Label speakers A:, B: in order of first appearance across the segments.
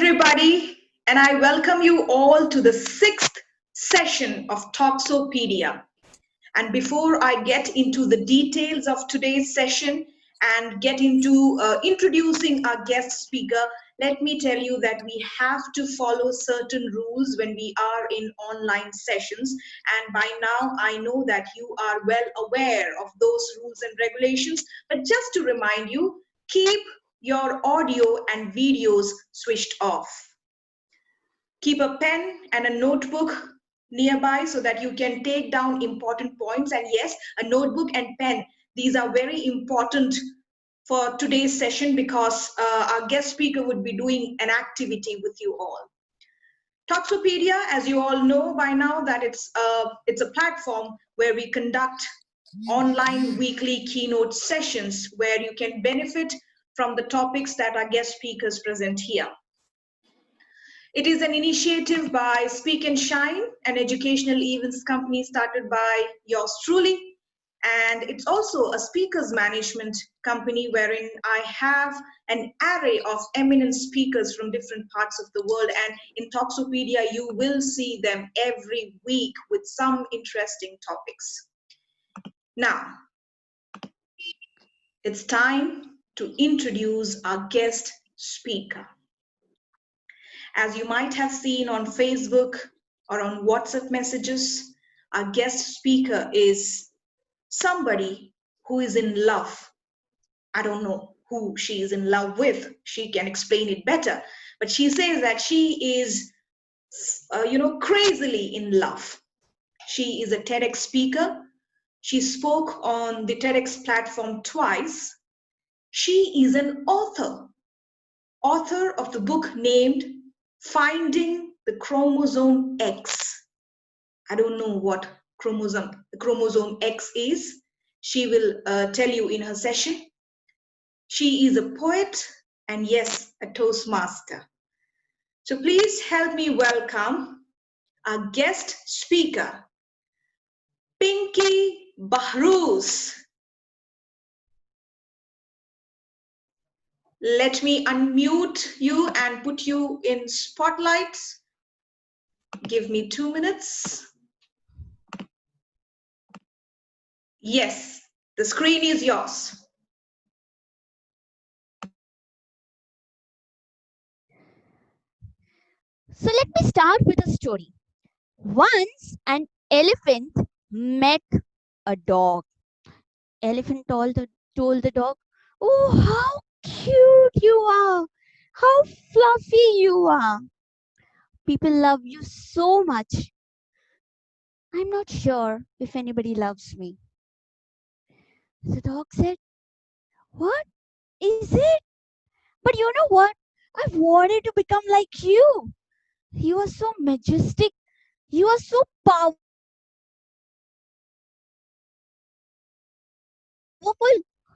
A: everybody, and I welcome you all to the sixth session of Talksopedia. And before I get into the details of today's session and get into introducing our guest speaker, let me tell you that we have to follow certain rules when we are in online sessions. And by now, I know that you are well aware of those rules and regulations. But just to remind you, keep your audio and videos switched off. Keep a pen and a notebook nearby so that you can take down important points. And yes, a notebook and pen, these are very important for today's session because our guest speaker would be doing an activity with you all. Talksopedia, as you all know by now, that it's a platform where we conduct online weekly keynote sessions where you can benefit from the topics that our guest speakers present here. It is an initiative by Speak and Shine, an educational events company started by yours truly. And it's also a speakers management company wherein I have an array of eminent speakers from different parts of the world. And in Talksopedia, you will see them every week with some interesting topics. Now, it's time to introduce our guest speaker. As you might have seen on Facebook or on WhatsApp messages, our guest speaker is somebody who is in love. I don't know who she is in love with. She can explain it better. But she says that she is, crazily in love. She is a Tedx speaker. She spoke on the Tedx platform twice. She is an author of the book named Finding the Chromosome X. I don't know what the chromosome X is. She will tell you in her session. She is a poet and yes, a Toastmaster. So please help me welcome our guest speaker, Pinky Bahroos. Let me unmute you and put you in spotlight. Give me 2 minutes. Yes, the screen is yours.
B: So let me start with a story. Once an elephant met a dog. Elephant told the dog, "Oh, how cute you are! How fluffy you are! People love you so much. I'm not sure if anybody loves me." The dog said, "What is it? But you know what? I've wanted to become like you. You are so majestic. You are so powerful.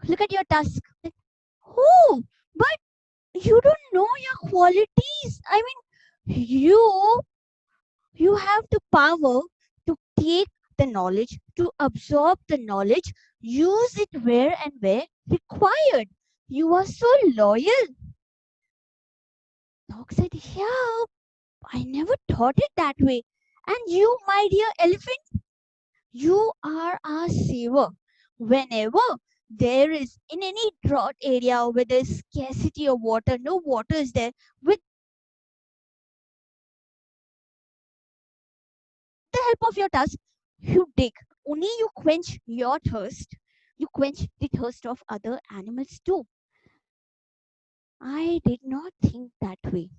B: Look at your tusk." Oh, but you don't know your qualities. I mean, you have the power to take the knowledge, to absorb the knowledge, use it where required. You are so loyal. Dog said, "Yeah, I never thought it that way. And you, my dear elephant, you are our saver. Whenever there is in any drought area where there's scarcity of water, no water is there, with the help of your tusk, you dig. Only you quench your thirst. You quench the thirst of other animals too." I did not think that way.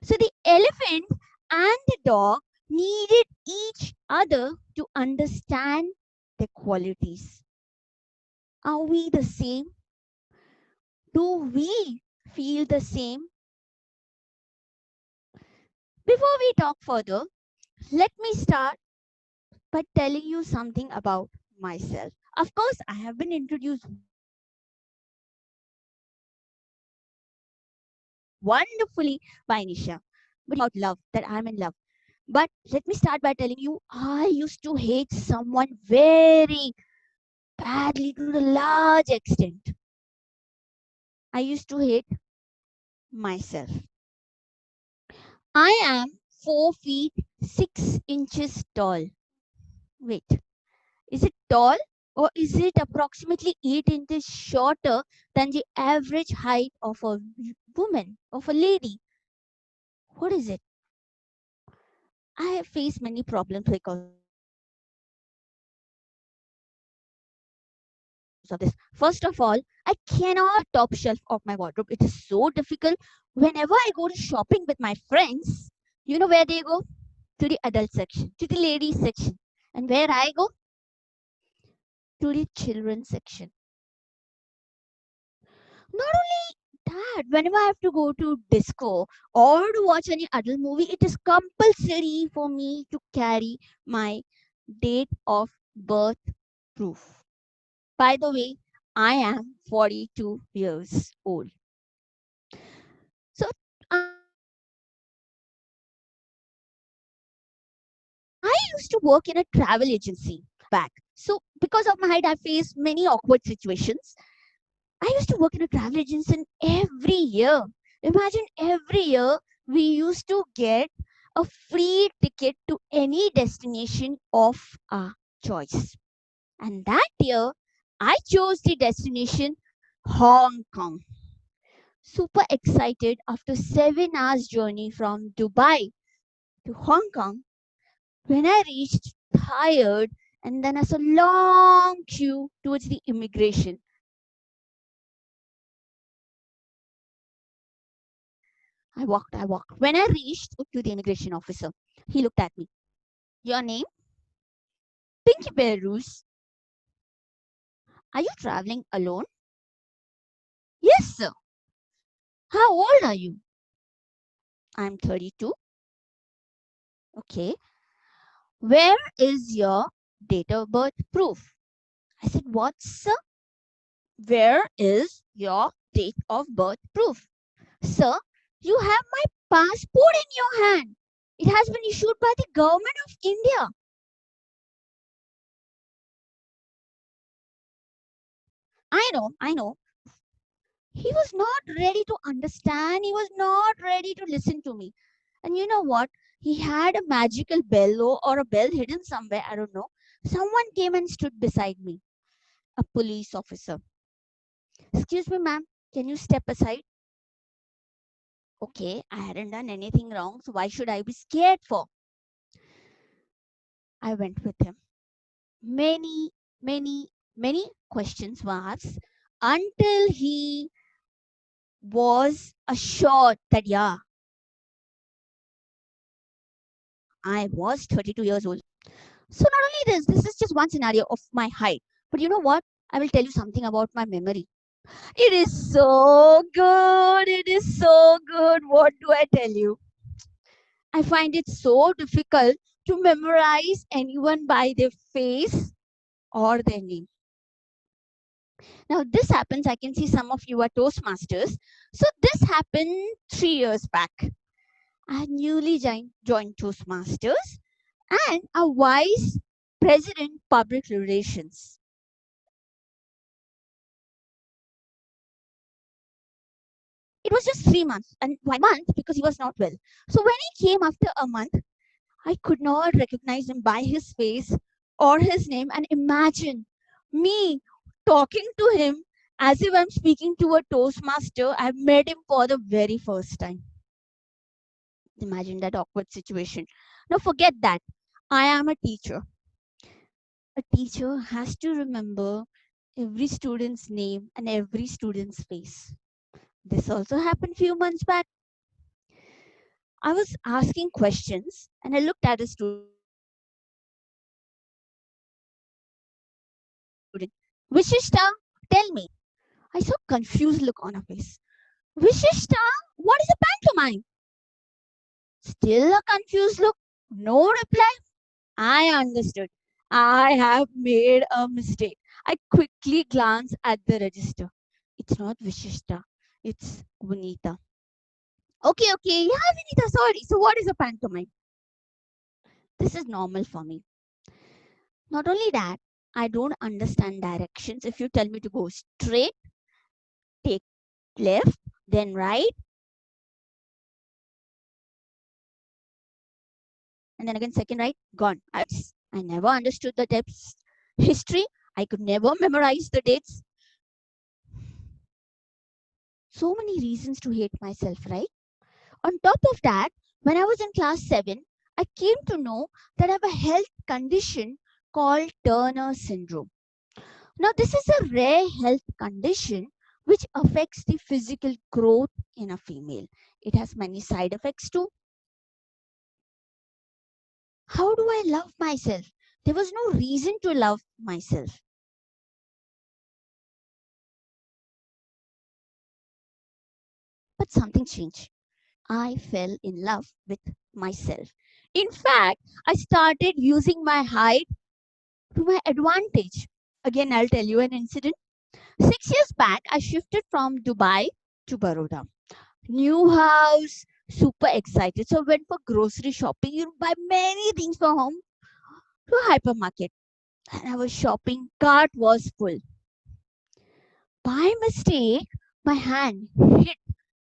B: So the elephant and the dog needed each other to understand their qualities. Are we the same? Do we feel the same? Before we talk further, let me start by telling you something about myself. Of course, I have been introduced wonderfully by Nisha, but about love, that I'm in love. But let me start by telling you, I used to hate someone very badly to the large extent. I used to hate myself. I am 4 feet 6 inches tall. Wait, is it tall or is it approximately 8 inches shorter than the average height of a woman, of a lady? What is it? I have faced many problems because of this. First of all, I cannot find a top shelf of my wardrobe. It is so difficult. Whenever I go to shopping with my friends, you know where they go? To the adult section, to the ladies section. And where I go? To the children's section. Not only that, whenever I have to go to disco or to watch any adult movie, it is compulsory for me to carry my date of birth proof. By the way, I am 42 years old. So I used to work in a travel agency back. So because of my height, I faced many awkward situations. I used to work in a travel agency every year. Imagine every year we used to get a free ticket to any destination of our choice. And that year, I chose the destination Hong Kong. Super excited after 7 hours journey from Dubai to Hong Kong. When I reached tired, and then as a long queue towards the immigration. I walked. When I reached to the immigration officer, he looked at me. Your name? Pinky Bahroos. Are you traveling alone? Yes, sir. How old are you? I'm 32. Okay. Where is your date of birth proof? I said, what, sir? Where is your date of birth proof? Sir, you have my passport in your hand. It has been issued by the government of India. I know. He was not ready to understand. He was not ready to listen to me. And you know what? He had a magical bell or a bell hidden somewhere. I don't know. Someone came and stood beside me. A police officer. Excuse me, ma'am. Can you step aside? Okay, I hadn't done anything wrong, so why should I be scared for? I went with him. Many, many questions were asked until he was assured that, yeah, I was 32 years old. So, not only this is just one scenario of my height. But you know what? I will tell you something about my memory. It is so good. It is so good. What do I tell you? I find it so difficult to memorize anyone by their face or their name. Now, this happens, I can see some of you are Toastmasters. So, this happened 3 years back. I had newly joined Toastmasters and a vice president public relations. It was just 3 months. And why month? Because he was not well. So, when he came after a month, I could not recognize him by his face or his name. And imagine me talking to him as if I'm speaking to a Toastmaster. I met him for the very first time. Imagine that awkward situation. Now, forget that. I am a teacher. A teacher has to remember every student's name and every student's face. This also happened few months back. I was asking questions and I looked at a student. Vishishta, tell me. I saw a confused look on her face. Vishishta, what is a pantomime? Still a confused look. No reply. I understood. I have made a mistake. I quickly glanced at the register. It's not Vishishta. It's Vanita. Okay. Yeah, Vinita, sorry. So, what is a pantomime? This is normal for me. Not only that, I don't understand directions. If you tell me to go straight, take left, then right, And then again, second right, gone. I never understood the depths. History, I could never memorize the dates. So many reasons to hate myself, right? On top of that, when I was in class 7, I came to know that I have a health condition called Turner syndrome. Now, this is a rare health condition which affects the physical growth in a female. It has many side effects too. How do I love myself? There was no reason to love myself. But something changed. I fell in love with myself. In fact, I started using my height to my advantage. Again, I'll tell you an incident. 6 years back, I shifted from Dubai to Baroda. New house, super excited. So I went for grocery shopping, buy many things for home to a hypermarket. And I was shopping, cart was full. By mistake, my hand hit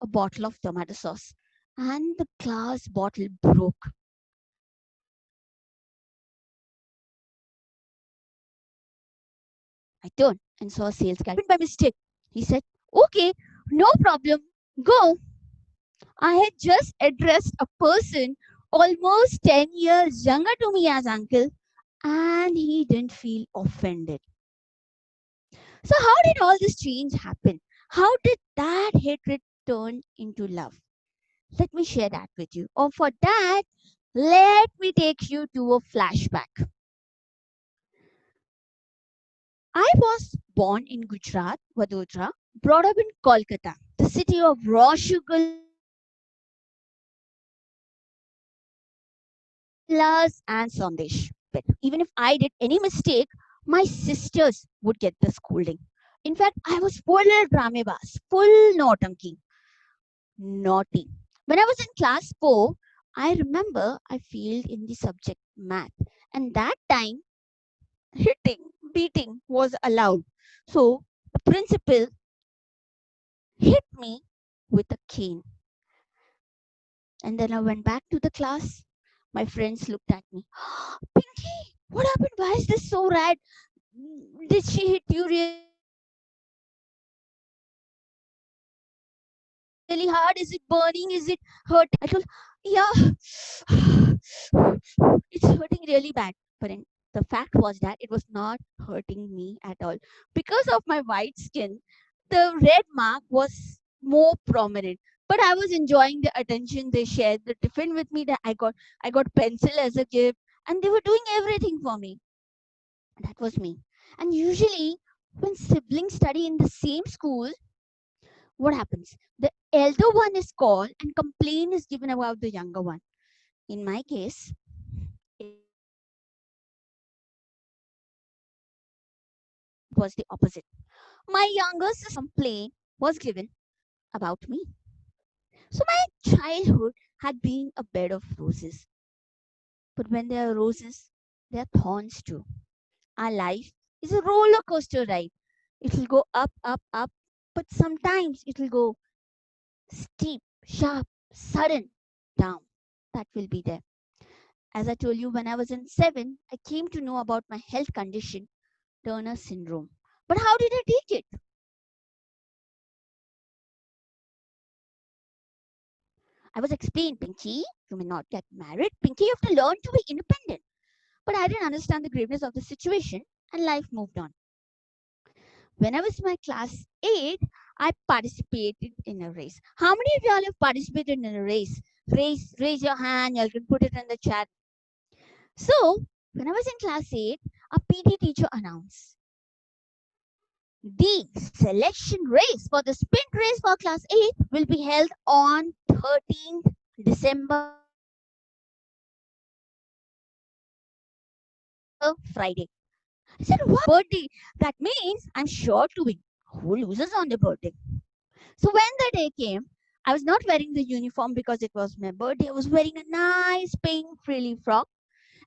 B: a bottle of tomato sauce and the glass bottle broke. I turned and saw a sales guy. By mistake. He said, "Okay, no problem, go." I had just addressed a person almost 10 years younger to me as uncle, and he didn't feel offended. So, how did all this change happen? How did that hatred turn into love? Let me share that with you. Or for that, let me take you to a flashback. I was born in Gujarat, Vadodara, brought up in Kolkata, the city of raw sugars and sandesh. Even if I did any mistake, my sisters would get the scolding. In fact, I was full dramebas, full naughty. Naughty. When I was in class 4, I remember I failed in the subject math. And that time, beating was allowed. So the principal hit me with a cane. And then I went back to the class. My friends looked at me. Pinky, what happened? Why is this so red? Did she hit you really hard? Is it burning? Is it hurting? I told, yeah, it's hurting really bad. But the fact was that it was not hurting me at all. Because of my white skin, the red mark was more prominent. But I was enjoying the attention they shared, the tiffin with me that I got pencil as a gift, and they were doing everything for me. That was me. And usually, when siblings study in the same school, what happens? The elder one is called and complaint is given about the younger one. In my case, it was the opposite. My younger sister's complaint was given about me. So my childhood had been a bed of roses. But when there are roses, there are thorns too. Our life is a roller coaster ride. It will go up, up, up, but sometimes it will go steep, sharp, sudden, down. That will be there. As I told you, when I was in 7, I came to know about my health condition, Turner syndrome. But how did I take it? I was explained, Pinky, you may not get married. Pinky, you have to learn to be independent. But I didn't understand the graveness of the situation, and life moved on. When I was in my class 8, I participated in a race. How many of y'all have participated in a race? Raise your hand. Y'all can put it in the chat. So, when I was in class 8, a PT teacher announced the selection race for the sprint race for class 8 will be held on 13th December, Friday. I said, what? It's my birthday. That means I'm sure to win. Who loses on the birthday? So when the day came, I was not wearing the uniform because it was my birthday. I was wearing a nice pink frilly frock.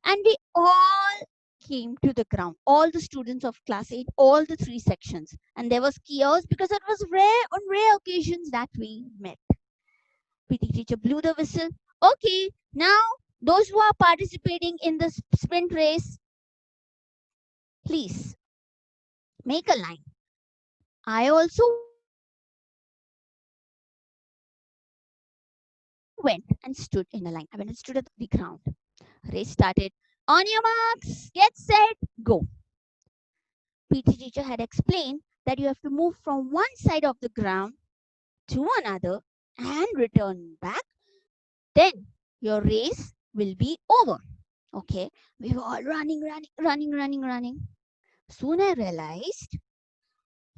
B: And we all came to the ground. All the students of class 8, all the 3 sections. And there was chaos because it was rare occasions that we met. PT teacher blew the whistle. Okay, now Those who are participating in the sprint race, please make a line. I also went and stood in a line. I went and stood at the ground. Race started. On your marks, get set, go. PT teacher had explained that you have to move from one side of the ground to another and return back. Then your race will be over. Okay, we were all running. Soon I realized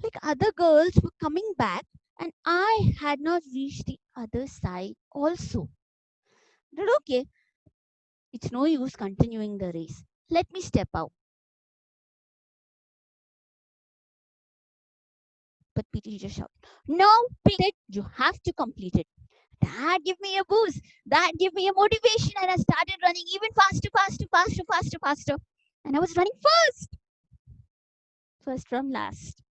B: like other girls were coming back and I had not reached the other side also. But okay, it's no use continuing the race. Let me step out. But PT teacher shouted, "No, you have to complete it." That gave me a boost. That gave me a motivation, and I started running even faster. And I was running first from last.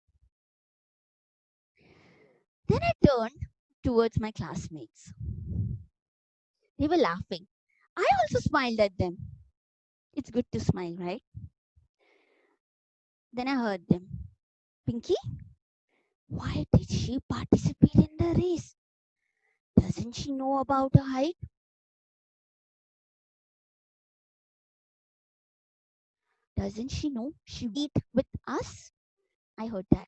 B: Then I turned towards my classmates. They were laughing. I also smiled at them. It's good to smile, right? Then I heard them. Pinky, why did she participate in the race? Doesn't she know about her height? Doesn't she know she will eat with us? I heard that.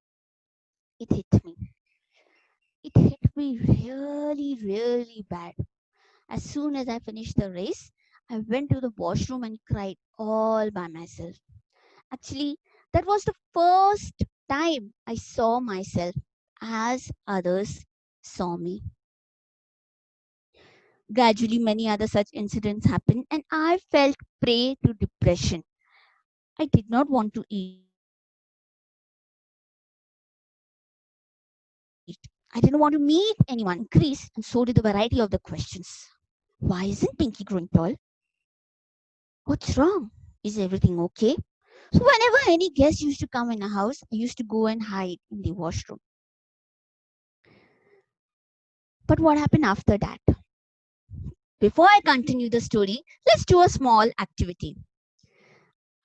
B: It hit me. It hit me really bad. As soon as I finished the race, I went to the washroom and cried all by myself. Actually, that was the first time I saw myself as others saw me. Gradually, many other such incidents happened, and I felt prey to depression. I did not want to eat. I didn't want to meet anyone. Increased, and so did the variety of the questions. Why isn't Pinky growing tall? What's wrong? Is everything okay? So, whenever any guest used to come in a house, I used to go and hide in the washroom. But what happened after that? Before I continue the story, let's do a small activity.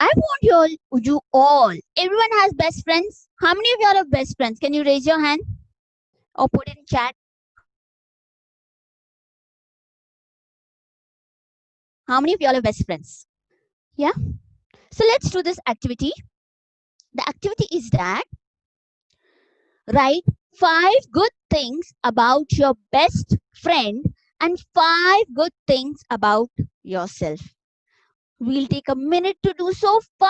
B: I want everyone has best friends. How many of y'all have best friends? Can you raise your hand or put it in chat? How many of y'all have best friends? Yeah? So let's do this activity. The activity is that write 5 good things about your best friend and 5 good things about yourself. We'll take a minute to do so. 5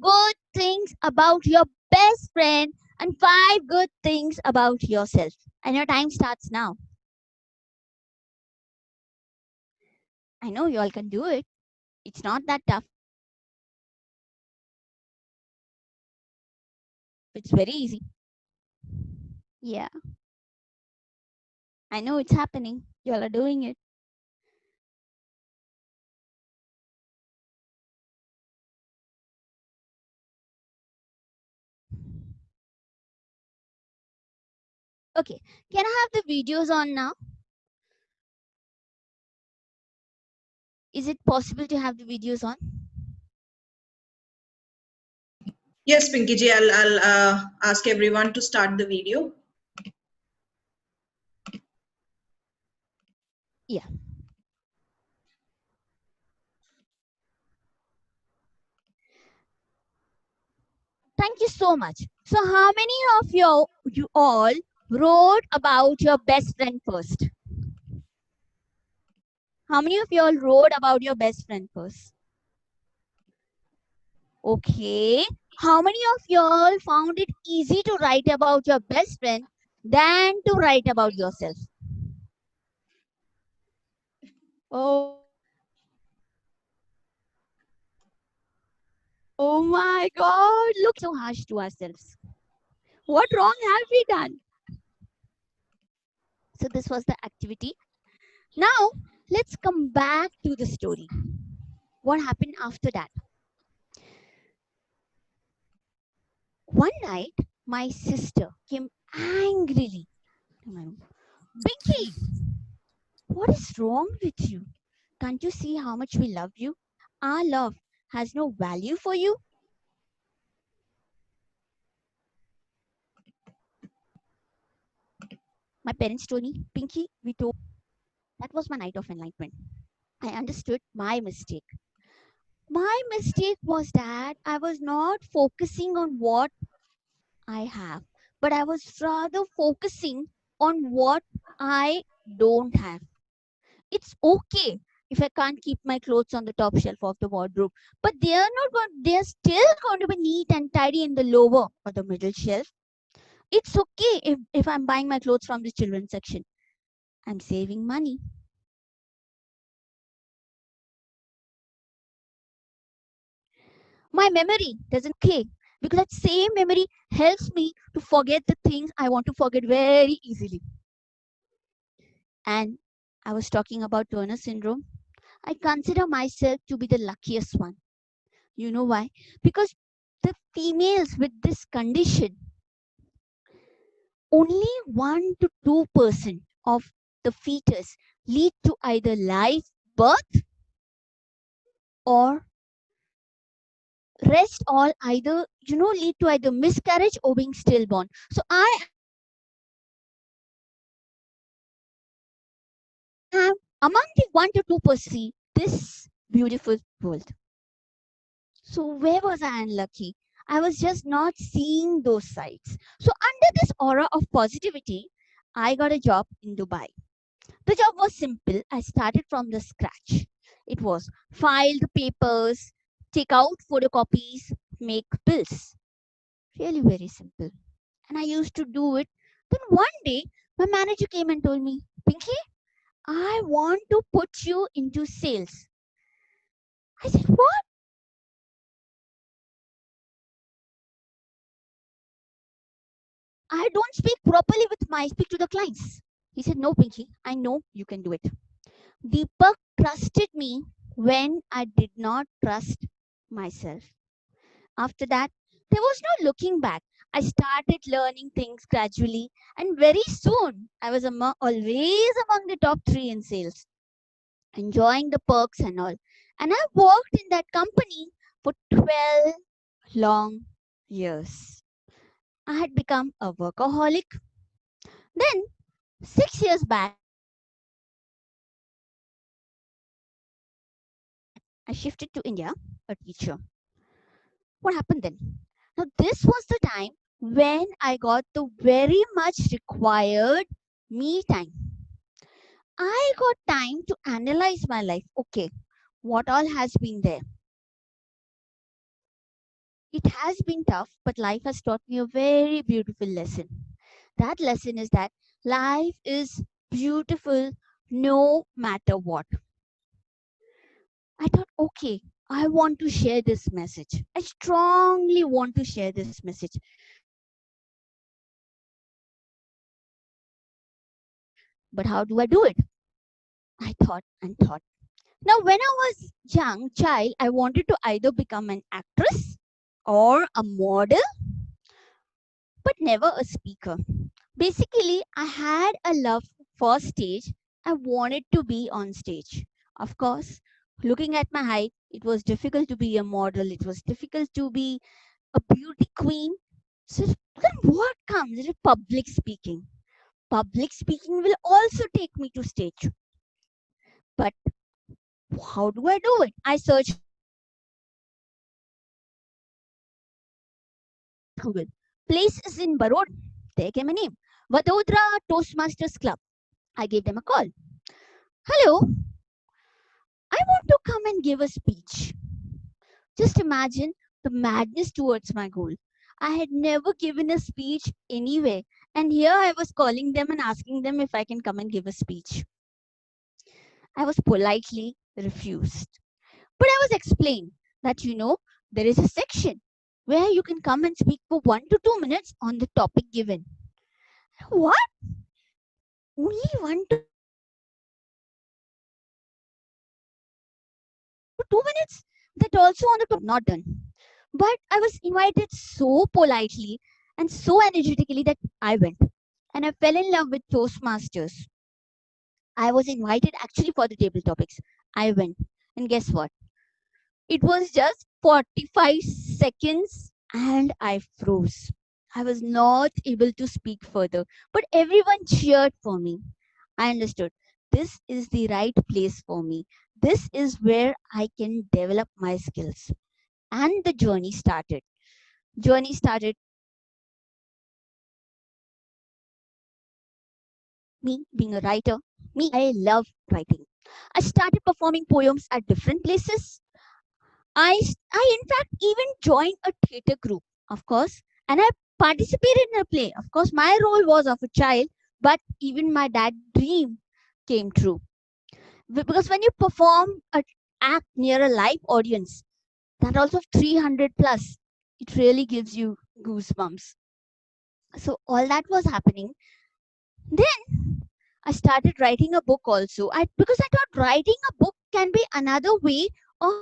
B: good things about your best friend and 5 good things about yourself. And your time starts now. I know you all can do it. It's not that tough. It's very easy. Yeah, I know it's happening. You all are doing it. Okay, can I have the videos on now? Is it possible to have the videos on?
A: Yes, Pinky ji, I'll ask everyone to start the video.
B: Yeah. Thank you so much. So, how many of you all wrote about your best friend first? How many of you all wrote about your best friend first? Okay. How many of you all found it easy to write about your best friend than to write about yourself? Oh my God, look at us. Why are we so harsh to ourselves? What wrong have we done? So, this was the activity. Now, let's come back to the story. What happened after that? One night, my sister came angrily to my room. Pinky, what is wrong with you? Can't you see how much we love you? Our love has no value for you. My parents told me, Pinky, we told. That was my night of enlightenment. I understood my mistake. My mistake was that I was not focusing on what I have, but I was rather focusing on what I don't have. It's okay if I can't keep my clothes on the top shelf of the wardrobe, but they're still going to be neat and tidy in the lower or the middle shelf. It's okay if I'm buying my clothes from the children's section. I'm saving money. My memory doesn't okay because that same memory helps me to forget the things I want to forget very easily. And I was talking about Turner syndrome. I consider myself to be the luckiest one. You know why? Because the females with this condition, only 1 to 2% of the fetus lead to either live birth or rest all either lead to either miscarriage or being stillborn. So I am among the 1 to 2% see this beautiful world. So where was I unlucky? I was just not seeing those sights. So under this aura of positivity, I got a job in Dubai. The job was simple. I started from the scratch. It was file the papers, take out photocopies, make bills. Really very simple. And I used to do it. Then one day, my manager came and told me, Pinky, I want to put you into sales. I said, what? I don't speak properly with my speak to the clients. He said, no, Pinky, I know you can do it. Deepak trusted me when I did not trust myself. After that, there was no looking back. I started learning things gradually, and very soon I was always among the top 3 in sales, enjoying the perks and all. And I worked in that company for 12 long years. I had become a workaholic. Then, 6 years back, I shifted to India, a teacher. What happened then? Now, this was the time when I got the very much required me time. I got time to analyze my life. Okay, what all has been there? It has been tough, but life has taught me a very beautiful lesson. That lesson is that life is beautiful no matter what. I thought, okay, I want to share this message. I strongly want to share this message. But how do I do it? I thought and thought. Now, when I was young child, I wanted to either become an actress or a model, but never a speaker. Basically, I had a love for stage. I wanted to be on stage. Of course, looking at my height, it was difficult to be a model. It was difficult to be a beauty queen. So then what comes is public speaking. Public speaking will also take me to stage. But how do I do it? I searched Google. Places in Baroda. There came a name. Vadodara Toastmasters Club. I gave them a call. Hello, I want to come and give a speech. Just imagine the madness towards my goal. I had never given a speech anywhere, and here I was calling them and asking them if I can come and give a speech. I was politely refused. But I was explained that there is a section where you can come and speak for 1 to 2 minutes on the topic given. What? Only 1 to 2 minutes? That also on the topic given. I was not done. But I was invited so politely and so energetically that I went. And I fell in love with Toastmasters. I was invited actually for the table topics. I went. And guess what? It was just 45 seconds and I froze. I was not able to speak further, but everyone cheered for me. I understood this is the right place for me. This is where I can develop my skills. And the journey started. Journey started me being a writer. I love writing. I started performing poems at different places. I in fact even joined a theater group, of course, and I participated in a play. Of course, my role was of a child, but even my dad's dream came true. Because when you perform an act near a live audience, that also 300 plus, it really gives you goosebumps. So all that was happening. Then I started writing a book also. Because I thought writing a book can be another way of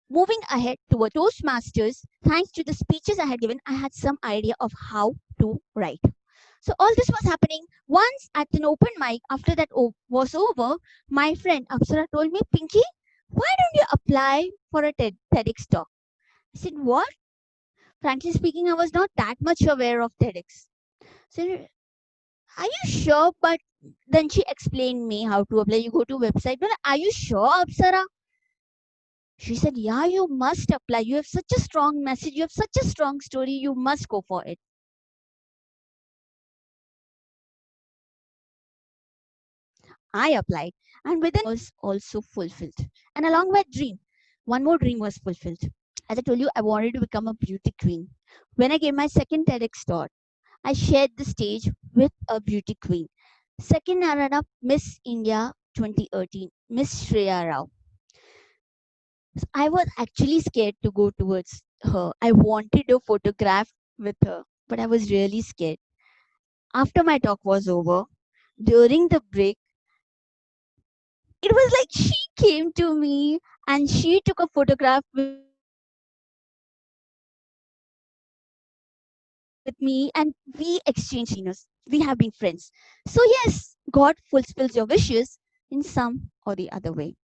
B: moving ahead toward Toastmasters. Thanks to the speeches I had given, I had some idea of how to write. So all this was happening. Once at an open mic, after that was over, my friend Apsara told me, Pinky, why don't you apply for a TEDx talk? I said, what? Frankly speaking, I was not that much aware of TEDx. So, are you sure? But then she explained me how to apply. You go to website. But are you sure, Apsara? She said, yeah, you must apply. You have such a strong message. You have such a strong story. You must go for it. I applied. And within was also fulfilled. And along with dream, one more dream was fulfilled. As I told you, I wanted to become a beauty queen. When I gave my second TEDx talk, I shared the stage with a beauty queen. Second runner-up, Miss India 2018, Miss Shreya Rao. I was actually scared to go towards her. I wanted a photograph with her, but I was really scared. After my talk was over, during the break, it was like she came to me and she took a photograph with me and we exchanged photos and we have been friends. So, yes, God fulfills your wishes in some or the other way.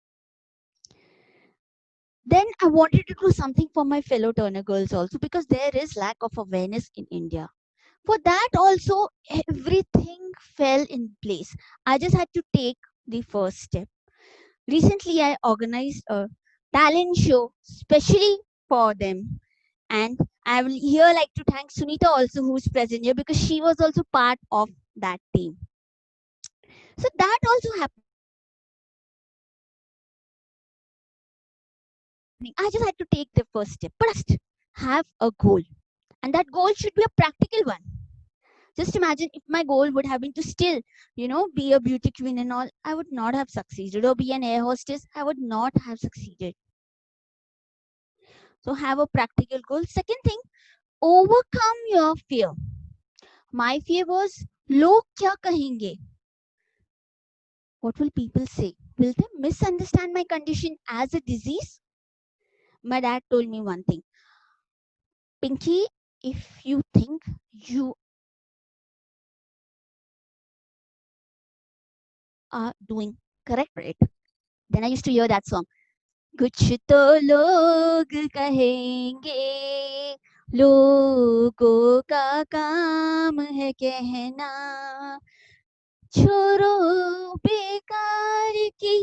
B: Then I wanted to do something for my fellow Turner girls also because there is lack of awareness in India. For that also, everything fell in place. I just had to take the first step. Recently, I organized a talent show specially for them. And I will here like to thank Sunita also who's present here because she was also part of that team. So that also happening. I just had to take the first step. But I must have a goal. And that goal should be a practical one. Just imagine if my goal would have been to still, be a beauty queen and all, I would not have succeeded. Or be an air hostess, I would not have succeeded. So have a practical goal. Second thing, overcome your fear. My fear was, log kya kahenge? What will people say? Will they misunderstand my condition as a disease? My dad told me one thing. Pinky, if you think you are doing correct, go for it. Then I used to hear that song. कुछ तो लोग कहेंगे लोगों का काम है कहना छोड़ो बेकार की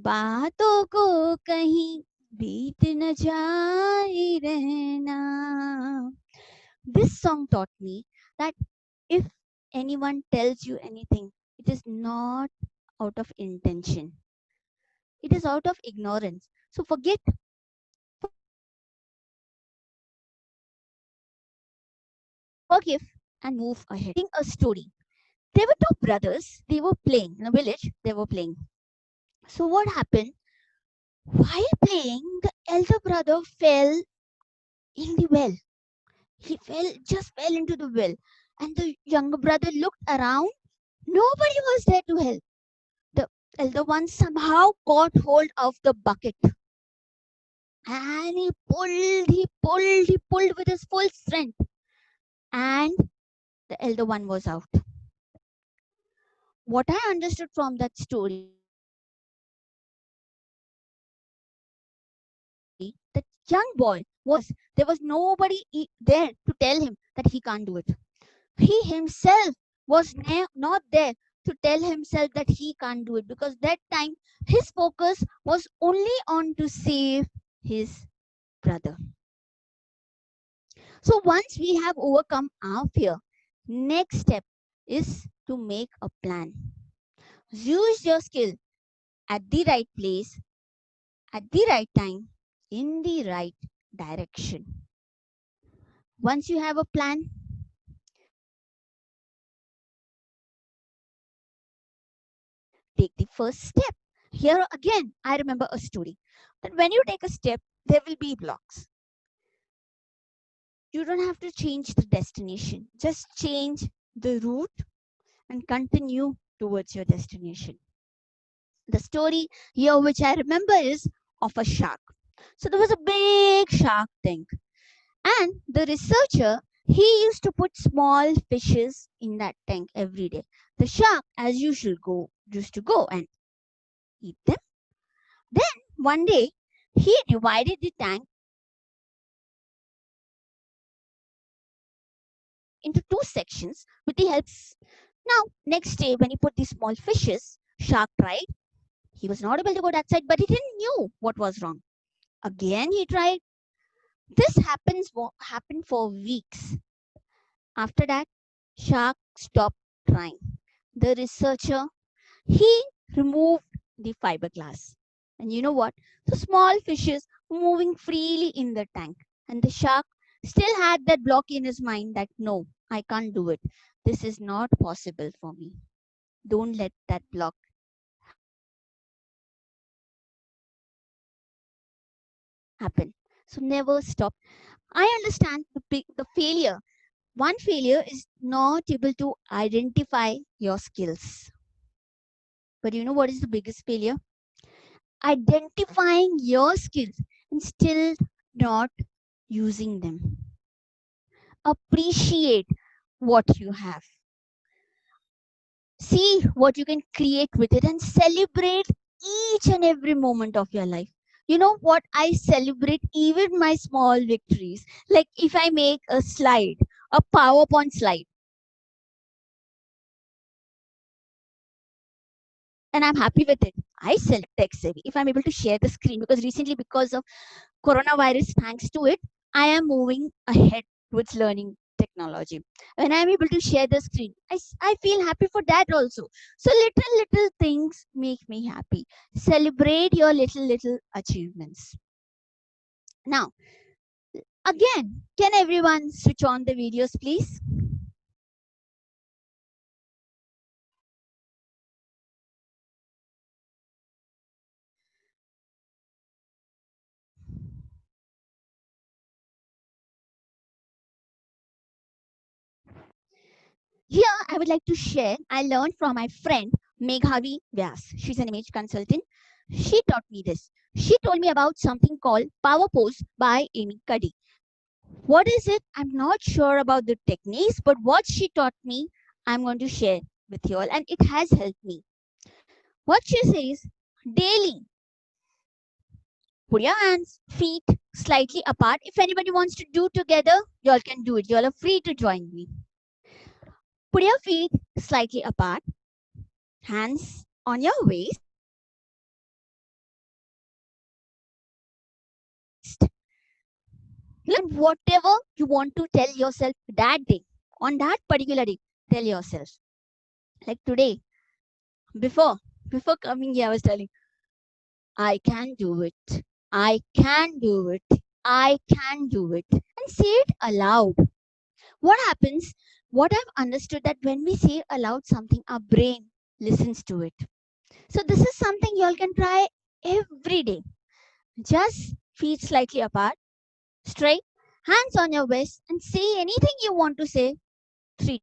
B: बातों को कहीं बीत न जाए रहना. This song taught me that if anyone tells you anything, it is not out of intention. It is out of ignorance. So forgive and move ahead. Reading a story. There were two brothers. They were playing in a village. They were playing. So what happened? While playing, the elder brother fell in the well. Just fell into the well. And the younger brother looked around. Nobody was there to help. The elder one somehow caught hold of the bucket and he pulled with his full strength. And The elder one was out. What I understood from that story, that young boy was there was nobody there to tell him that he can't do it. He himself was not there to tell himself that he can't do it, because that time his focus was only on to save his brother. So once we have overcome our fear, next step is to make a plan. Use your skill at the right place, at the right time, in the right direction. Once you have a plan, take the first step. Here again, I remember a story that when you take a step, there will be blocks. You don't have to change the destination, just change the route and continue towards your destination. The story here, which I remember, is of a shark. So there was a big shark tank, and the researcher, he used to put small fishes in that tank every day. The shark, as usual, used to go and eat them. Then one day, he divided the tank into two sections with the help of small fishes. Now, next day, when he put these small fishes, shark tried. He was not able to go that side, but he didn't knew what was wrong. Again, he tried. This happened for weeks. After that, shark stopped trying. The researcher, he removed the fiberglass. And you know what? The small fishes were moving freely in the tank. And the shark still had that block in his mind that no, I can't do it. This is not possible for me. Don't let that block happen. So never stop. I understand the failure. One failure is not able to identify your skills. But you know what is the biggest failure? Identifying your skills and still not using them. Appreciate what you have. See what you can create with it and celebrate each and every moment of your life. You know what? I celebrate even my small victories. Like if I make a slide, a PowerPoint slide, and I'm happy with it. I celebrate tech savvy. If I'm able to share the screen, because recently, because of coronavirus, thanks to it, I am moving ahead towards learning technology. When I'm able to share the screen, I feel happy for that also. So little things make me happy. Celebrate your little achievements. Now, again, can everyone switch on the videos, please? Here, I would like to share, I learned from my friend Meghavi Vyas. She's an image consultant. She taught me this. She told me about something called Power Pose by Amy Cuddy. What is it? I'm not sure about the techniques, but what she taught me, I'm going to share with you all, and it has helped me. What she says, daily, put your hands, feet slightly apart. If anybody wants to do together, you all can do it. You all are free to join me. Put your feet slightly apart, hands on your waist. Learn whatever you want to tell yourself that day, on that particular day. Tell yourself. Like today, before before coming here, I was telling, I can do it. I can do it. I can do it. And say it aloud. What happens? What I've understood that when we say aloud something, our brain listens to it. So this is something you all can try every day. Just feet slightly apart, straight, hands on your waist, and say anything you want to say 3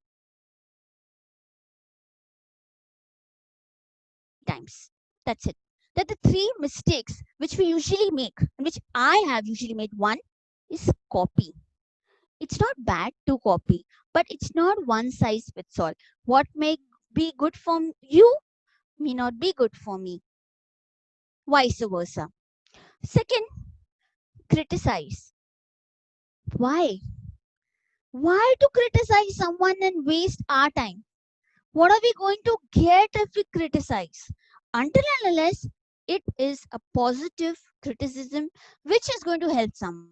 B: times. That's it. That the three mistakes which we usually make, and which I have usually made. One is copy. It's not bad to copy, but it's not one size fits all. What may be good for you may not be good for me, vice versa. Second, criticize. Why? Why to criticize someone and waste our time? What are we going to get if we criticize? Until and unless it is a positive criticism which is going to help someone.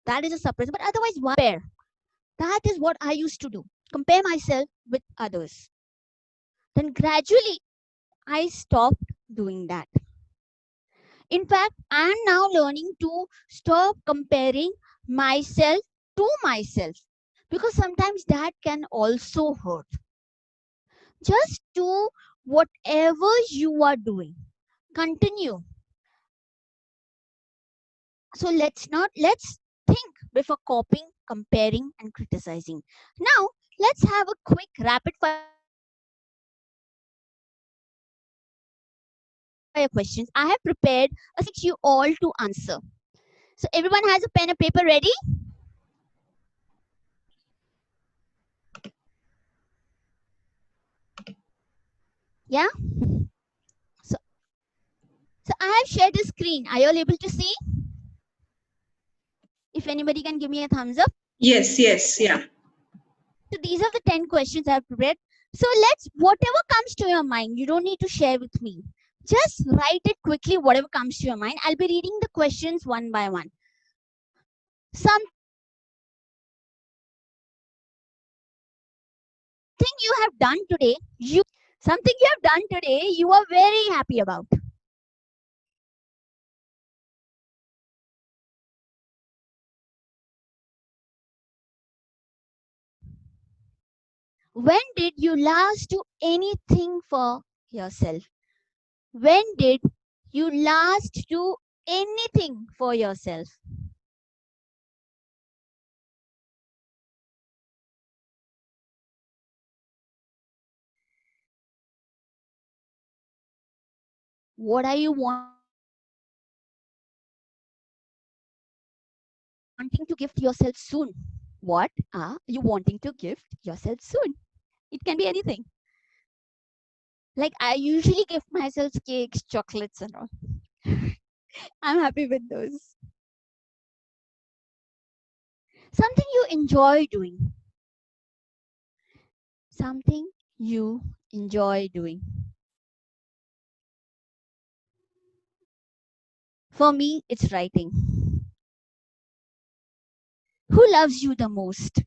B: That is a surprise. But otherwise, why compare? That is what I used to do. Compare myself with others. Then gradually, I stopped doing that. In fact, I'm now learning to stop comparing myself to myself because sometimes that can also hurt. Just do whatever you are doing. Continue. So let's think before copying, comparing, and criticizing. Now, let's have a quick rapid fire questions. I have prepared a 6 questions which I would like you all to answer. So everyone has a pen and paper ready? Yeah? So, so I have shared the screen. Are you all able to see? If anybody can give me a thumbs up.
A: Yes, yes, yeah.
B: So these are the 10 questions I have prepared. So let's, whatever comes to your mind, you don't need to share with me. Just write it quickly, whatever comes to your mind. I'll be reading the questions one by one. Something you have done today, you are very happy about. Something you have done today, you are very happy about. When did you last do anything for yourself? When did you last do anything for yourself? What are you wanting to gift yourself soon? What are you wanting to gift yourself soon? It can be anything. Like I usually gift myself cakes, chocolates, and all. I'm happy with those. Something you enjoy doing. Something you enjoy doing. For me, it's writing. Who loves you the most?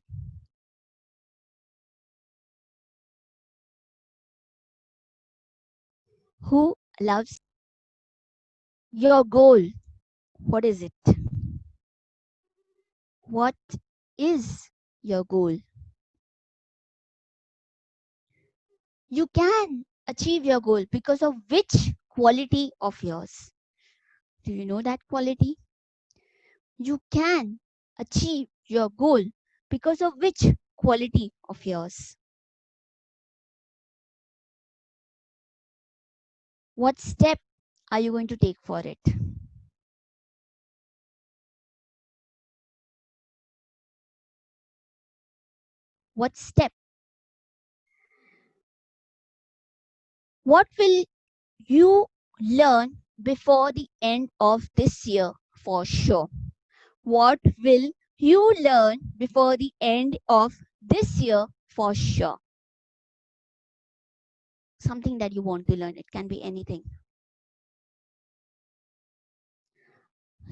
B: Who loves your goal? What is it? What is your goal? You can achieve your goal because of which quality of yours? Do you know that quality? You can achieve your goal because of which quality of yours? What step are you going to take for it? What step? What will you learn before the end of this year for sure? What will you learn before the end of this year for sure? Something that you want to learn. It can be anything.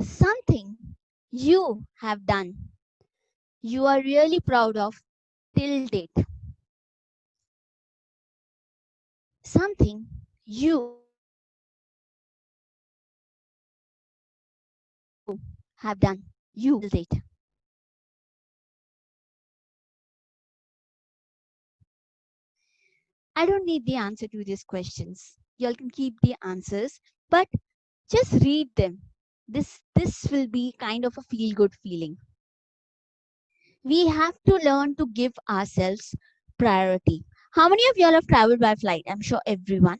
B: Something you have done, you are really proud of till date. Something you have done, you till date. I don't need the answer to these questions. You all can keep the answers, but just read them. This will be kind of a feel good feeling. We have to learn to give ourselves priority. How many of y'all have traveled by flight? I'm sure everyone.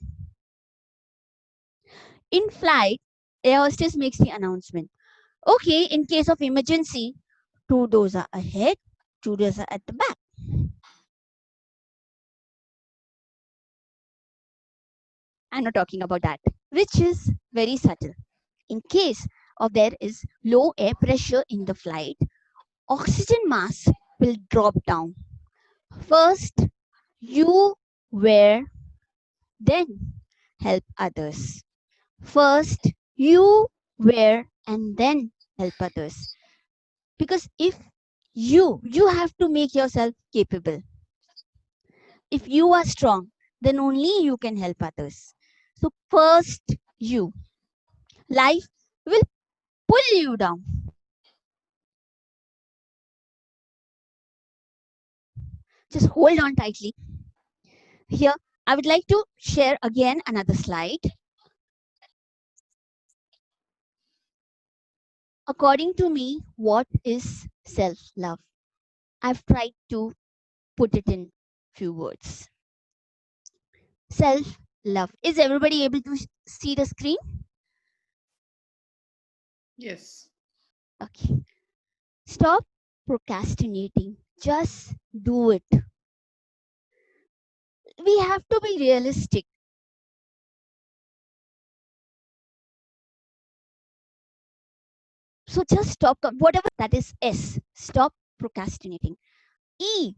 B: In flight, air hostess makes the announcement. Okay, in case of emergency, two doors are ahead, two doors are at the back. I'm not talking about that, which is very subtle. In case of there is low air pressure in the flight, oxygen mask will drop down. First, you wear, then help others. First, you wear, and then help others. Because if you have to make yourself capable. If you are strong, then only you can help others. So first, you. Life will pull you down. Just hold on tightly. Here, I would like to share again another slide. According to me, what is self love? I've tried to put it in few words. Self love. Is everybody able to see the screen?
A: Yes.
B: Okay. Stop procrastinating. Just do it. We have to be realistic. So just stop, whatever that is S. Stop procrastinating. E.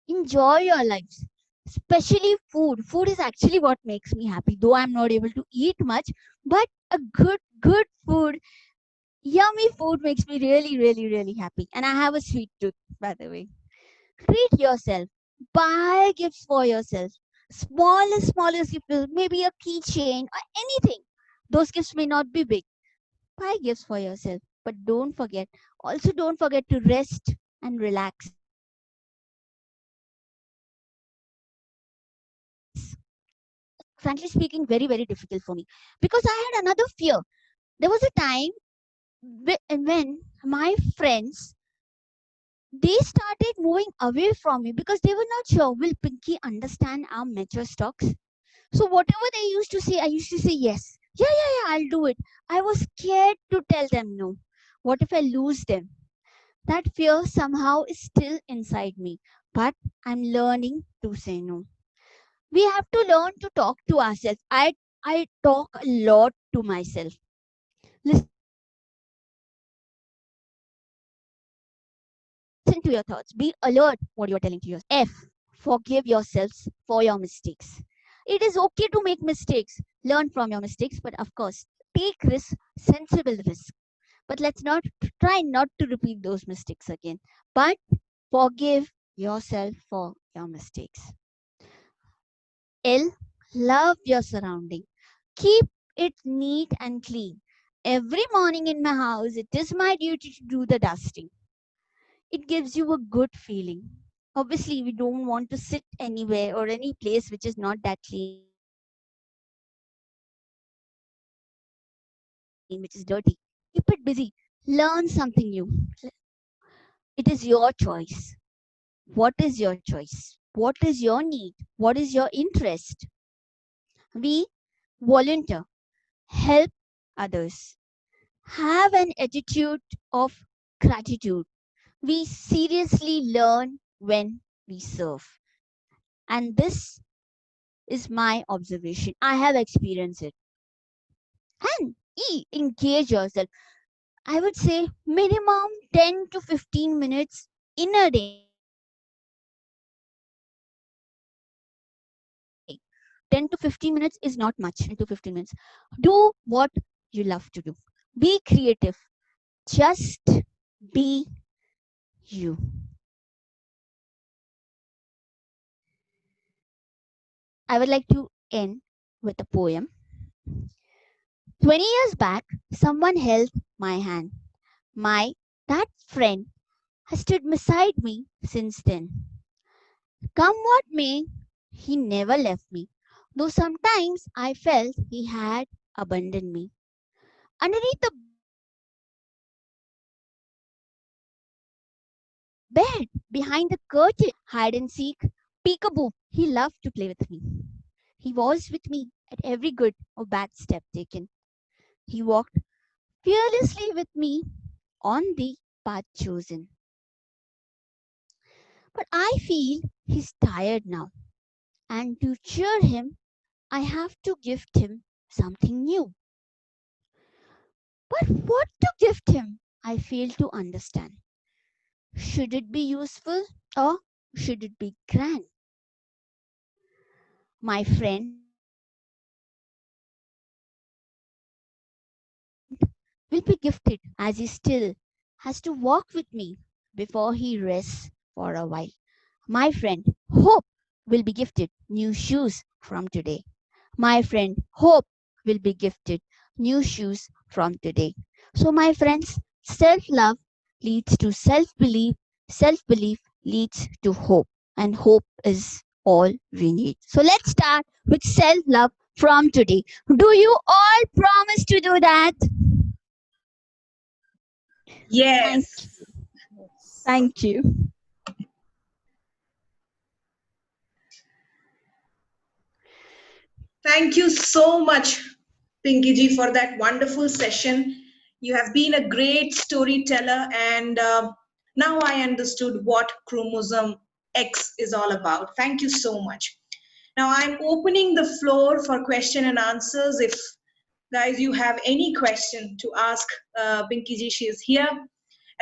B: Enjoy your lives. Especially food. Food is actually what makes me happy. Though I'm not able to eat much, but a good food, yummy food makes me really happy. And I have a sweet tooth, by the way. Treat yourself. Buy gifts for yourself. Smallest gift, maybe a keychain or anything. Those gifts may not be big. Buy gifts for yourself. But don't forget to rest and relax. Frankly speaking, very difficult for me because I had another fear. There was a time when my friends, they started moving away from me because they were not sure, will Pinky understand our mature stocks? So whatever they used to say, I used to say yes. Yeah, I'll do it. I was scared to tell them no. What if I lose them? That fear somehow is still inside me, but I'm learning to say no. We have to learn to talk to ourselves. I talk a lot to myself. Listen to your thoughts. Be alert what you are telling to yourself. F. Forgive yourselves for your mistakes. It is okay to make mistakes. Learn from your mistakes, but of course, take risks, sensible risk. But let's not try not to repeat those mistakes again. But forgive yourself for your mistakes. L. Love your surrounding. Keep it neat and clean. Every morning in my house, it is my duty to do the dusting. It gives you a good feeling. Obviously, we don't want to sit anywhere or any place which is not that clean, which is dirty, which is dirty. Keep it busy. Learn something new. It is your choice. What is your choice? What is your need? What is your interest? We volunteer, help others, have an attitude of gratitude. We seriously learn when we serve. And this is my observation. I have experienced it. And engage yourself. I would say minimum 10 to 15 minutes in a day. 10 to 15 minutes is not much. 10 to 15 minutes. Do what you love to do. Be creative. Just be you. I would like to end with a poem. 20 years back, someone held my hand. My that friend has stood beside me since then. Come what may, he never left me, though sometimes I felt he had abandoned me. Underneath the bed, behind the curtain, hide and seek, peekaboo, he loved to play with me. He was with me at every good or bad step taken. He walked fearlessly with me on the path chosen. But I feel he's tired now, and to cheer him, I have to gift him something new. But what to gift him? I fail to understand. Should it be useful or should it be grand? My friend will be gifted as he still has to walk with me before he rests for a while. My friend Hope will be gifted new shoes from today. My friend Hope will be gifted new shoes from today. So, my friends, self love leads to self belief, self belief leads to hope, and hope is all we need. So, let's start with self love from today. Do you all promise to do that? Thank
A: Yes.
B: you.
C: Yes.
B: Thank you.
A: Thank you so much, Pinky ji, for that wonderful session. You have been a great storyteller, and now I understood what chromosome X is all about. Thank you so much. Now I'm opening the floor for question and answers. If guys you have any question to ask Pinky ji, she is here.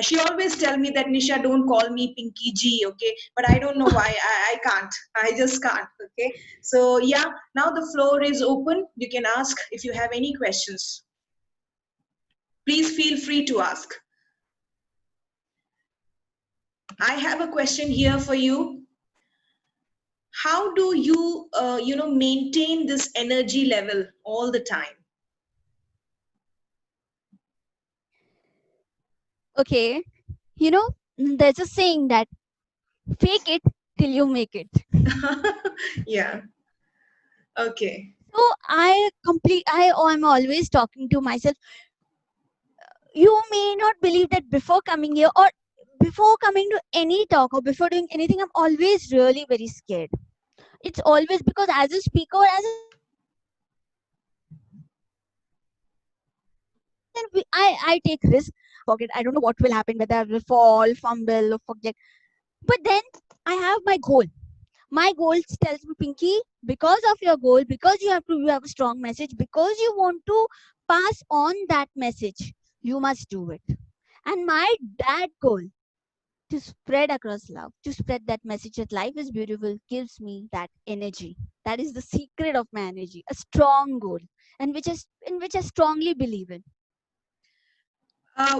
A: She always tell me that Nisha, don't call me Pinky G, okay? But I don't know why I can't. I just can't, okay? So yeah, now the floor is open. You can ask if you have any questions. Please feel free to ask. I have a question here for you. How do you, maintain this energy level all the time?
B: Okay, you know, there's a saying that fake it till you make it.
A: Yeah. Okay.
B: So I'm always talking to myself. You may not believe that before coming here or before coming to any talk or before doing anything, I'm always really very scared. It's always because as a speaker, as a speaker, I take risk. I don't know what will happen, whether I will fall, fumble, or forget. But then I have my goal. My goal tells me, Pinky, because of your goal, because you have a strong message, because you want to pass on that message, you must do it. And my that goal to spread across love, to spread that message that life is beautiful, gives me that energy. That is the secret of my energy, a strong goal, and in which I strongly believe in.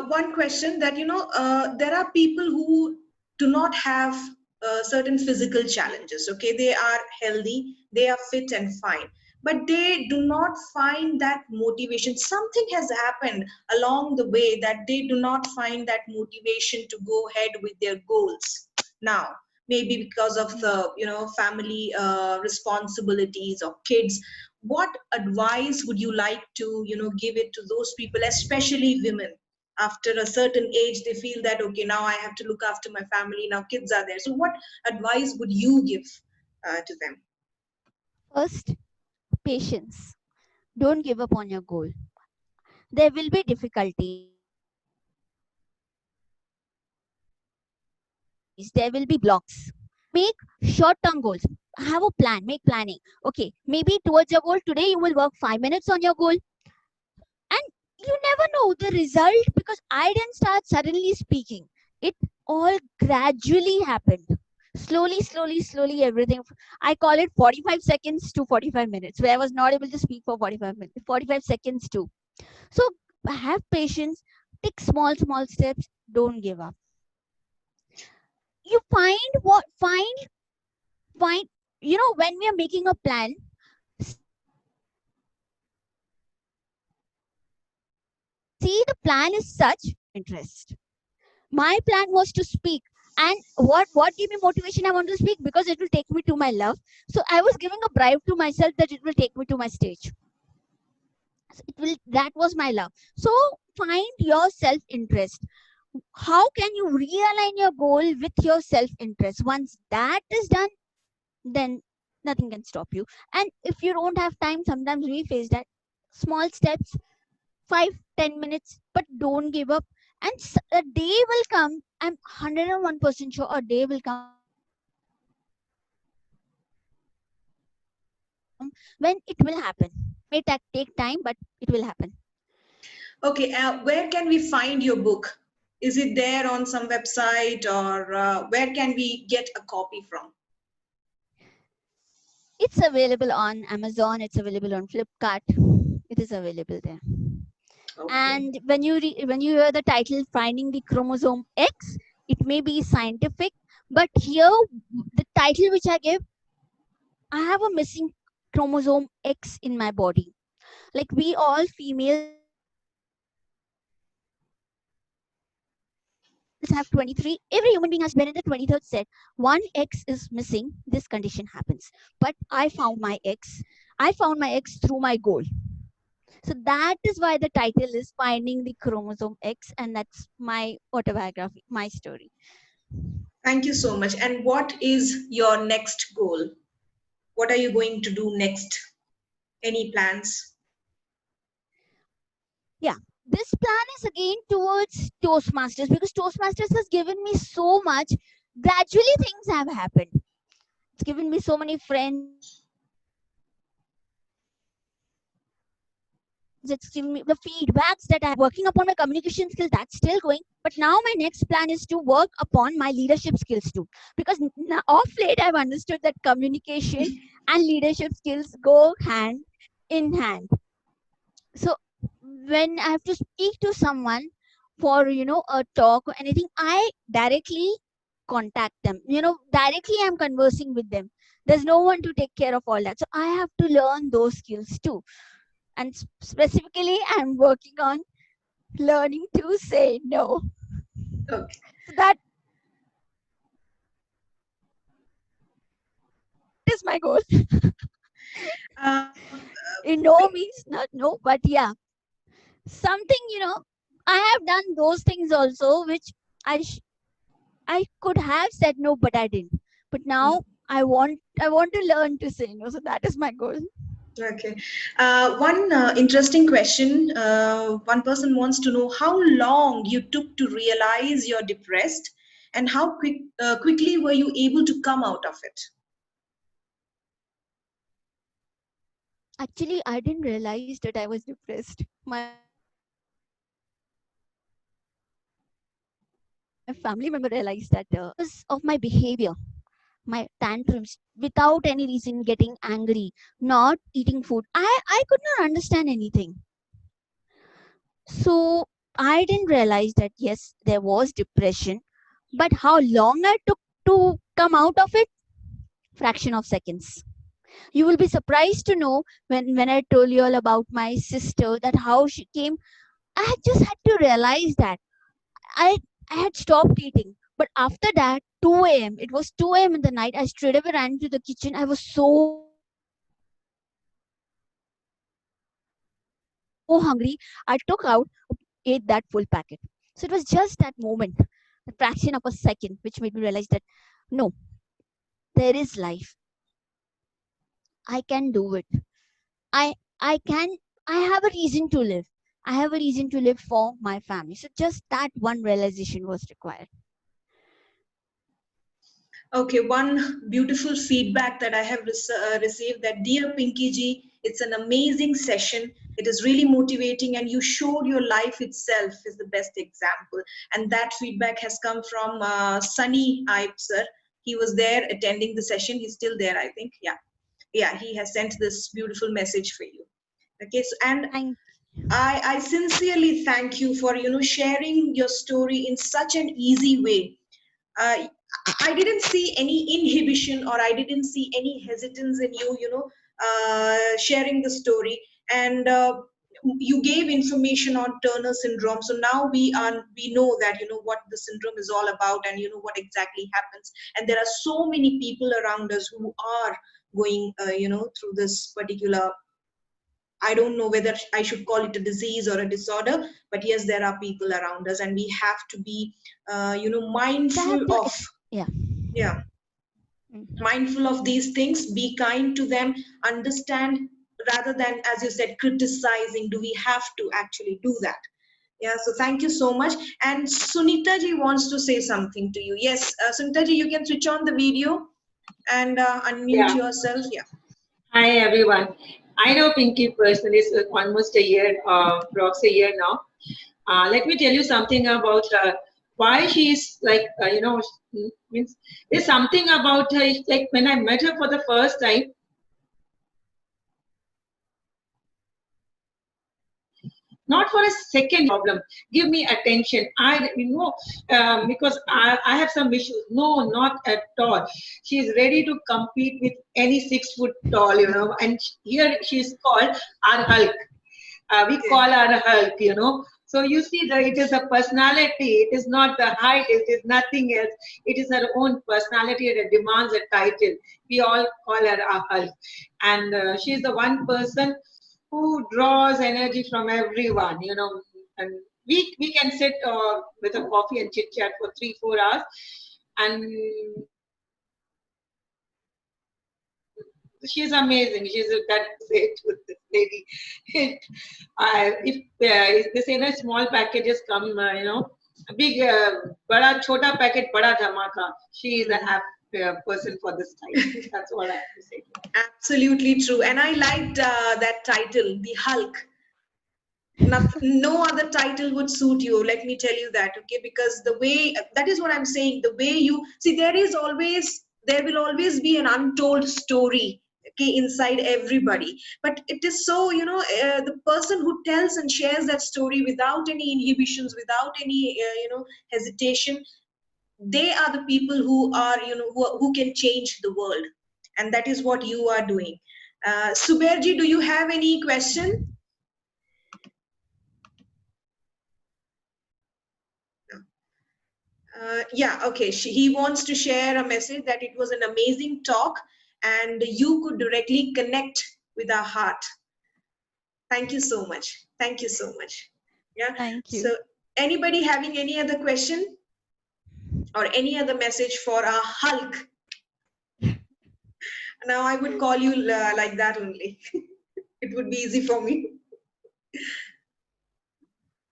A: One question that there are people who do not have certain physical challenges. Okay, they are healthy, they are fit and fine, but they do not find that motivation. Something has happened along the way that they do not find that motivation to go ahead with their goals now. Maybe because of
B: Hmm.
A: the family responsibilities or kids. What advice would you like to give it to those people, especially women? After a certain age they feel that okay, now I have to look after my family, now kids are there. So what advice would you give to them?
B: First, patience. Don't give up on your goal. There will be difficulties, there will be blocks. Make short term goals. Have a plan, make planning. Okay, maybe towards your goal today you will work 5 minutes on your goal, and you never know the result because I didn't start suddenly speaking. It all gradually happened. Slowly, everything. I call it 45 seconds to 45 minutes, where I was not able to speak for 45 minutes, 45 seconds too. So have patience, take small steps, don't give up. You find, when we are making a plan, see the plan is such interest. My plan was to speak, and what gave me motivation? I want to speak because it will take me to my love. So I was giving a bribe to myself that it will take me to my stage. So that was my love. So find your self interest. How can you realign your goal with your self interest? Once that is done, then nothing can stop you. And if you don't have time, sometimes we face that. Small steps, 5-10 minutes, but don't give up. And a day will come, I'm 101% sure a day will come when it will happen. May take time, but it will happen.
A: Okay, where can we find your book? Is it there on some website, or where can we get a copy from?
B: It's available on Amazon, it's available on Flipkart. It is available there.
A: Okay.
B: And when you hear the title Finding the Chromosome X, it may be scientific, but here the title which I give, I have a missing chromosome X in my body. Like we all females have 23. Every human being has been in the 23rd set. One X is missing, this condition happens. But I found my X. I found my X through my goal. So that is why the title is Finding the Chromosome X, and that's my autobiography, my story.
A: Thank you so much. And what is your next goal? What are you going to do next? Any plans?
B: Yeah, this plan is again towards Toastmasters, because Toastmasters has given me so much. Gradually things have happened. It's given me so many friends, it's given me the feedbacks that I have received. I'm working upon my communication skills, that's still going. But now my next plan is to work upon my leadership skills too. Because of late I've understood that communication and leadership skills go hand in hand. So when I have to speak to someone for, a talk or anything, I directly contact them. Directly I'm conversing with them. There's no one to take care of all that. So I have to learn those skills too. And specifically, I'm working on learning to say no.
A: Okay.
B: So that is my goal.
A: Um,
B: In no means not no, but yeah, something, I have done those things also, which I I could have said no, but I didn't. But now I want to learn to say no. So that is my goal.
A: okay. One interesting question. One person wants to know how long you took to realize you're depressed, and how quickly were you able to come out of it?
B: Actually, I didn't realize that I was depressed. My family member realized that because of my behavior, my tantrums, without any reason, getting angry, not eating food. I could not understand anything. So I didn't realize that yes, there was depression, but how long I took to come out of it? Fraction of seconds. You will be surprised to know when I told you all about my sister, that how she came. I just had to realize that I I had stopped eating. But after that, 2 a.m. It was 2 a.m. in the night. I straight away ran to the kitchen. I was so hungry. I took out, ate that full packet. So it was just that moment, a fraction of a second, which made me realize that no, there is life. I can do it. I I can. I have a reason to live. I have a reason to live for my family. So just that one realization was required.
A: Okay, one beautiful feedback that I have received, that dear Pinky ji, it's an amazing session. It is really motivating, and you showed your life itself is the best example. And that feedback has come from Sunny Ipe sir. He was there attending the session. He's still there, I think. Yeah, yeah. He has sent this beautiful message for you. Okay, so and
B: Thank.
A: I sincerely thank you for sharing your story in such an easy way. uh, I didn't see any inhibition, or I didn't see any hesitance in you, sharing the story. And you gave information on Turner syndrome. So now we know that what the syndrome is all about, and what exactly happens. And there are so many people around us who are going, through this particular. I don't know whether I should call it a disease or a disorder, but yes, there are people around us, and we have to be,
B: So I have
A: mindful
B: to.
A: of,
B: Yeah.
A: yeah,
B: Mm.
A: mindful of these things. Be kind to them, understand, rather than, as you said, criticizing. Do we have to actually do that? Yeah, so thank you so much. And Sunita ji wants to say something to you. Yes, Sunita ji, you can switch on the video and unmute
C: Yeah.
A: yourself. Yeah.
C: Hi, everyone. I know Pinky personally is almost a year, approx a year now. Let me tell you something about her. Why she is like, means there's something about her. It's like when I met her for the first time, not for a second problem. Give me attention. Because I have some issues. No, not at all. She is ready to compete with any 6 foot tall, and here she is called our Hulk. We
A: Okay.
C: call her Hulk. So you see that it is a personality. It is not the height. It is nothing else. It is her own personality that demands a title. We all call her a Hulk, and she is the one person who draws energy from everyone. And we can sit with a coffee and chit chat for 3-4 hours, and she's amazing. She's that say to this lady. If they say that small packages come, a big, bada chota packet, bada dhamaka. She is the apt person for this time. That's all I have to say.
A: Absolutely true. And I liked that title, The Hulk. No other title would suit you, let me tell you that, okay? Because the way, that is what I'm saying, the way you see, there will always be an untold story, okay, inside everybody. But it is so, the person who tells and shares that story without any inhibitions, without any, hesitation, they are the people who are, who can change the world. And that is what you are doing. Suberji, do you have any question? Yeah, okay. He wants to share a message that it was an amazing talk and you could directly connect with our heart. Thank you so much. Thank you so much. Yeah.
B: Thank you.
A: So, anybody having any other question or any other message for our Hulk? Now, I would call you like that only. It would be easy for me.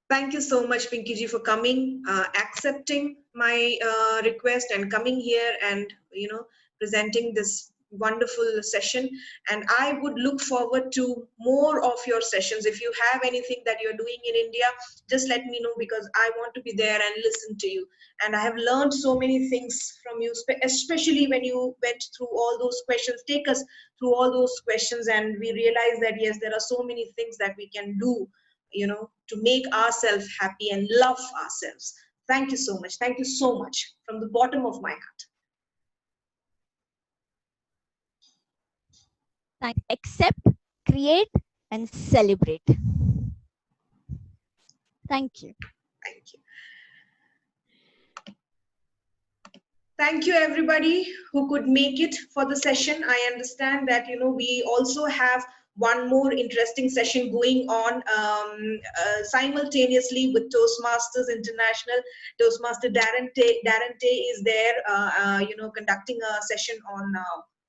A: Thank you so much, Pinky ji, for coming, accepting my request and coming here and, presenting this wonderful session. And I would look forward to more of your sessions. If you have anything that you're doing in India, just let me know because I want to be there and listen to you. And I have learned so many things from you, especially when you went through all those questions. Take us through all those questions and we realize that, yes, there are so many things that we can do, to make ourselves happy and love ourselves. Thank you so much. Thank you so much from the bottom of my heart.
B: Accept, create, and celebrate. Thank you.
A: Thank you. Thank you, everybody who could make it for the session. I understand that, we also have one more interesting session going on simultaneously with Toastmasters International. Toastmaster Darren Tay is there, conducting a session on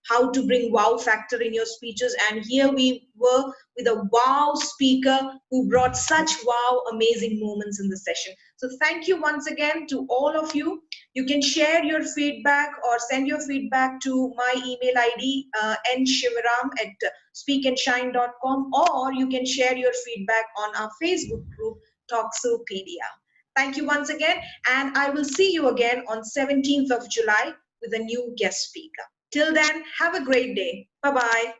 A: how to bring wow factor in your speeches. And here we were with a wow speaker who brought such wow amazing moments in the session. So thank you once again to all of you. You can share your feedback or send your feedback to my email ID, nshivaram@speakandshine.com, or you can share your feedback on our Facebook group, Talksopedia. Thank you once again, and I will see you again on 17th of July with a new guest speaker. Till then, have a great day. Bye-bye.